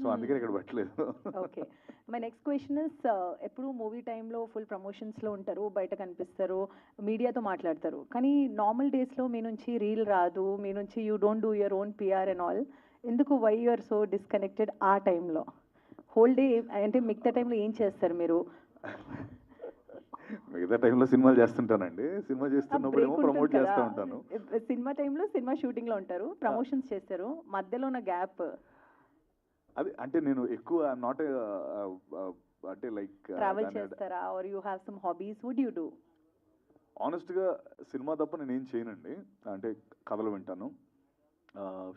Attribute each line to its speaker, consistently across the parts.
Speaker 1: So అందుకని ఇక్కడ పెట్టలేదు.
Speaker 2: Okay. My next question is, ఎప్పుడు మూవీ టైంలో ఫుల్ ప్రమోషన్స్లో ఉంటారు, బయట కనిపిస్తారు, మీడియాతో మాట్లాడతారు. కానీ నార్మల్ డేస్లో మీ నుంచి రీల్ రాదు, మీ నుంచి you don't do your own PR and all. ఎందుకు, why you are so disconnected ఆ టైంలో? హోల్ డే అంటే మిగతా టైంలో ఏం చేస్తారు మీరు?
Speaker 1: మిగతా టైంలో సినిమాలు చేస్తుంటానండి. సినిమా చేస్తున్నప్పుడు ఏమో ప్రమోట్ చేస్తూ ఉంటాను.
Speaker 2: సినిమా టైంలో సినిమా షూటింగ్లో ఉంటారు, ప్రమోషన్స్ చేస్తారు, మధ్యలో ఉన్న గ్యాప్
Speaker 1: అది అంటే నేను ఎక్కువ నాట్ అంటే లైక్
Speaker 2: ట్రావెల్ చేస్తారా, are you have some hobbies, would you do?
Speaker 1: ఆనెస్ట్గా సినిమా తప్ప నేను ఏం చేయనండి. అంటే కథలు వింటాను,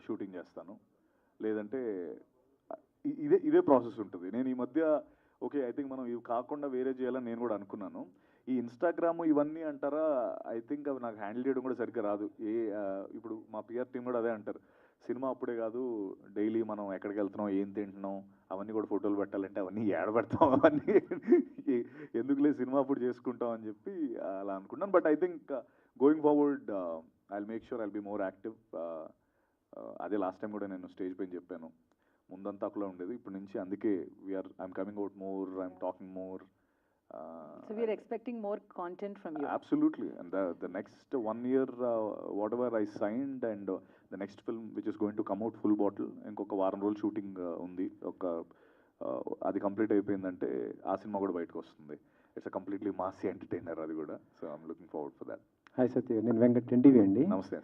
Speaker 1: షూటింగ్ చేస్తాను, లేదంటే ఇదే ప్రాసెస్ ఉంటుంది. నేను ఈ మధ్య ఓకే ఐ థింక్ మనం ఇవి కాకుండా వేరే చేయాలని నేను కూడా అనుకున్నాను. ఈ ఇన్స్టాగ్రామ్ ఇవన్నీ అంటారా, ఐ థింక్ అవి నాకు హ్యాండిల్ చేయడం కూడా సరిగ్గా రాదు. ఇప్పుడు మా పిఆర్ టీం కూడా అదే అంటారు, సినిమా అప్పుడే కాదు డైలీ మనం ఎక్కడికి వెళ్తున్నాం, ఏం తింటున్నాం, అవన్నీ కూడా ఫోటోలు పెట్టాలంటే అవన్నీ ఏడ పెడతాం, అవన్నీ ఎందుకులే సినిమా అప్పుడు చేసుకుంటాం అని చెప్పి అలా అనుకున్నాను. But I think going forward I make sure I'll be more active. అదే లాస్ట్ టైం కూడా నేను స్టేజ్ పైన చెప్పాను, ముందంతా అక్కడ ఉండేది, ఇప్పటి నుంచి అందుకే I'm coming out more, I'm talking more.
Speaker 2: So we are expecting more content from you.
Speaker 1: Absolutely. And the next 1 year, whatever I signed, and the next film which is going to come out, Full Bottle, ఇంకొక వారం రోజులు shooting ఉంది. అది complete అయిపోయిందంటే ఆ cinema కూడా బయటకు వస్తుంది. It's a completely massy entertainer అది కూడా. So I'm looking forward for that.
Speaker 3: Hi Satya, నేను వెంకట్, ఎన్టీవీ అండి.
Speaker 1: నమస్తే.